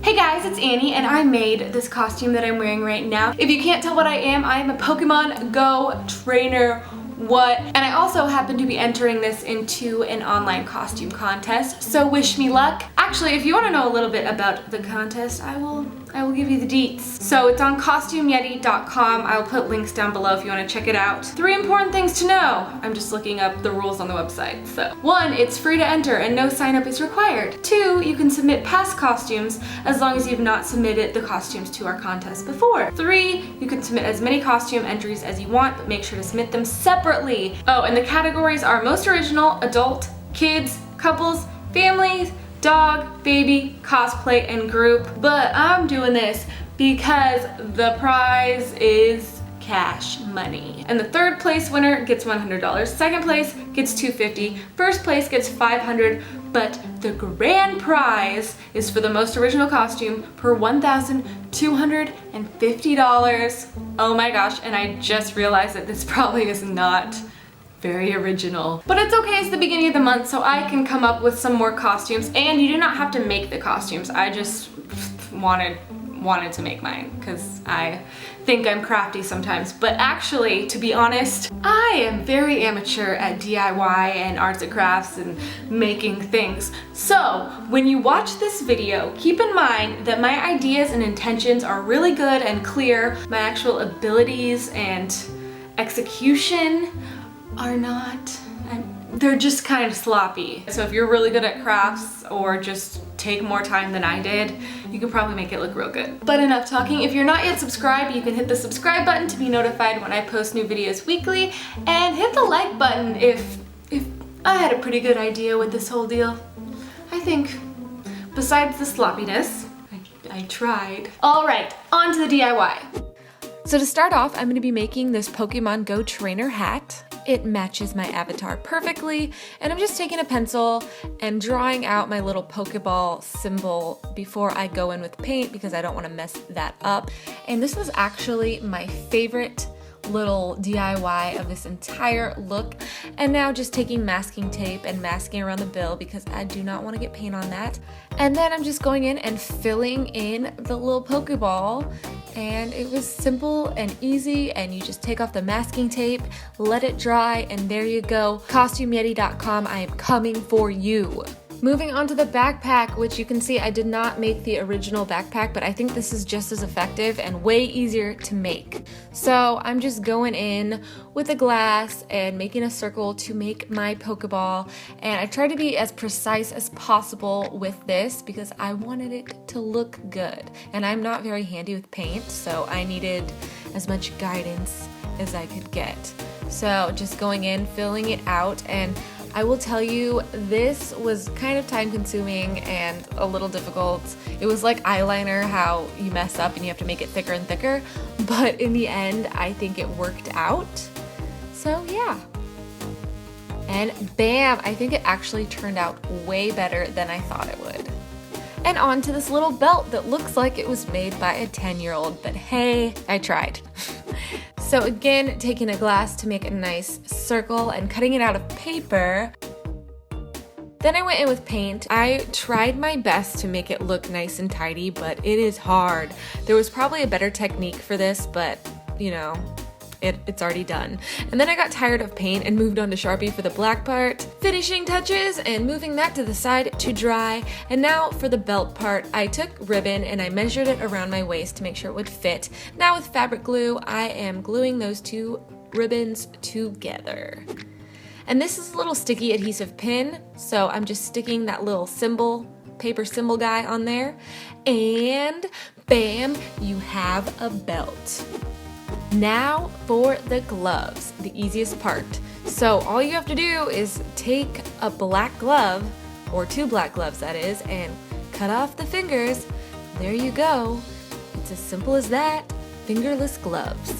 Hey guys, it's Annie and I made this costume that I'm wearing right now. If you can't tell what I am a Pokemon Go trainer. What? And I also happen to be entering this into an online costume contest, so wish me luck. Actually, if you want to know a little bit about the contest, I will give you the deets. So it's on CostumeYeti.com. I'll put links down below if you want to check it out. 3 important things to know. I'm just looking up the rules on the website. So 1, it's free to enter and no sign up is required. 2, you can submit past costumes as long as you've not submitted the costumes to our contest before. 3, you can submit as many costume entries as you want, but make sure to submit them separately. Oh, and the categories are most original, adult, kids, couples, families, dog, baby, cosplay, and group. But I'm doing this because the prize is cash money. And the 3rd place winner gets $100, 2nd place gets $250, 1st place gets $500, but the grand prize is for the most original costume for $1,250. Oh my gosh, and I just realized that this probably is not very original. But it's okay, it's the beginning of the month, so I can come up with some more costumes, and you do not have to make the costumes. I just wanted to make mine because I think I'm crafty sometimes. But actually, to be honest, I am very amateur at DIY and arts and crafts and making things. So when you watch this video, keep in mind that my ideas and intentions are really good and clear. My actual abilities and execution are not. They're just kind of sloppy. So if you're really good at crafts or just take more time than I did, you can probably make it look real good. But enough talking. If you're not yet subscribed, you can hit the subscribe button to be notified when I post new videos weekly, and hit the like button if I had a pretty good idea with this whole deal. I think, besides the sloppiness, I tried. All right, on to the DIY. So to start off, I'm gonna be making this Pokemon Go trainer hat. It matches my avatar perfectly, and I'm just taking a pencil and drawing out my little Pokeball symbol before I go in with paint because I don't want to mess that up. And this was actually my favorite little DIY of this entire look. And now just taking masking tape and masking around the bill because I do not want to get paint on that. And then I'm just going in and filling in the little Pokeball. And it was simple and easy, and you just take off the masking tape, let it dry, and there you go. CostumeYeti.com, I am coming for you. Moving on to the backpack, which you can see I did not make the original backpack, but I think this is just as effective and way easier to make. So I'm just going in with a glass and making a circle to make my Pokeball, and I tried to be as precise as possible with this because I wanted it to look good. And I'm not very handy with paint, so I needed as much guidance as I could get. So just going in, filling it out, and I will tell you, this was kind of time consuming and a little difficult. It was like eyeliner, how you mess up and you have to make it thicker and thicker, but in the end, I think it worked out. So yeah. And bam, I think it actually turned out way better than I thought it would. And on to this little belt that looks like it was made by a 10-year-old, but hey, I tried. So again, taking a glass to make a nice circle and cutting it out of paper. Then I went in with paint. I tried my best to make it look nice and tidy, but it is hard. There was probably a better technique for this, but you know, it's already done. And then I got tired of paint and moved on to Sharpie for the black part, finishing touches and moving that to the side to dry. And now for the belt part, I took ribbon and I measured it around my waist to make sure it would fit. Now with fabric glue, I am gluing those 2 ribbons together. And this is a little sticky adhesive pin, so I'm just sticking that little symbol, paper symbol guy on there, and bam, you have a belt. Now for the gloves, the easiest part. So all you have to do is take a black glove, or 2 black gloves that is, and cut off the fingers. There you go. It's as simple as that. Fingerless gloves.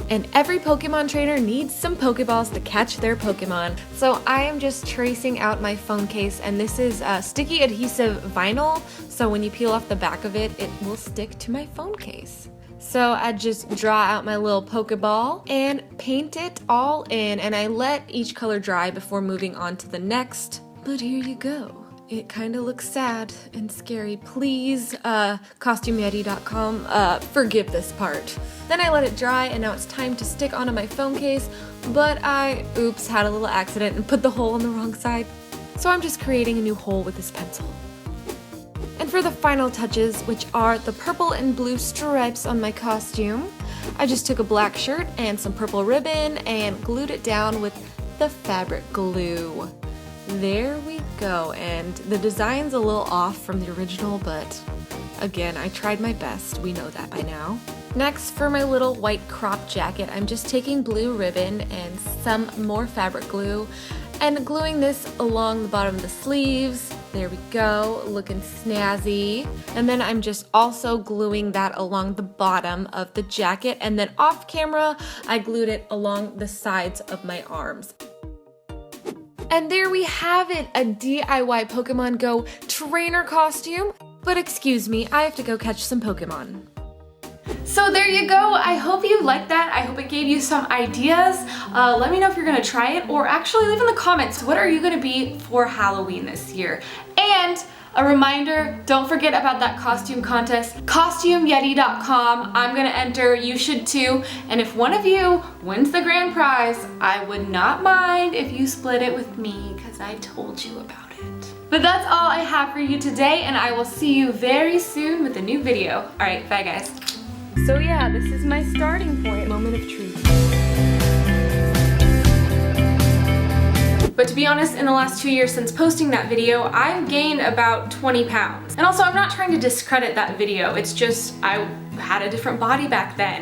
And every Pokemon trainer needs some Pokeballs to catch their Pokemon. So I am just tracing out my phone case, and this is sticky adhesive vinyl, so when you peel off the back of it, it will stick to my phone case. So I just draw out my little Pokeball and paint it all in, and I let each color dry before moving on to the next. But here you go. it kind of looks sad and scary. Please, CostumeYeti.com, forgive this part. Then I let it dry and now it's time to stick onto my phone case, but I, oops, had a little accident and put the hole on the wrong side. So I'm just creating a new hole with this pencil. And for the final touches, which are the purple and blue stripes on my costume, I just took a black shirt and some purple ribbon and glued it down with the fabric glue. There we go, and the design's a little off from the original, but again, I tried my best. We know that by now. Next, for my little white crop jacket, I'm just taking blue ribbon and some more fabric glue and gluing this along the bottom of the sleeves. There we go, looking snazzy. And then I'm just also gluing that along the bottom of the jacket, and then off camera, I glued it along the sides of my arms. And there we have it, a DIY Pokemon Go trainer costume. But excuse me, I have to go catch some Pokemon. So there you go. I hope you liked that. I hope it gave you some ideas. Let me know if you're gonna try it, or actually leave in the comments, what are you gonna be for Halloween this year? And a reminder, don't forget about that costume contest, CostumeYeti.com. I'm gonna enter, you should too. And if one of you wins the grand prize, I would not mind if you split it with me, because I told you about it. But that's all I have for you today, and I will see you very soon with a new video. All right, bye guys. So yeah, this is my starting point, moment of truth. But to be honest, in the last 2 years since posting that video, I've gained about 20 pounds. And also, I'm not trying to discredit that video, it's just I had a different body back then.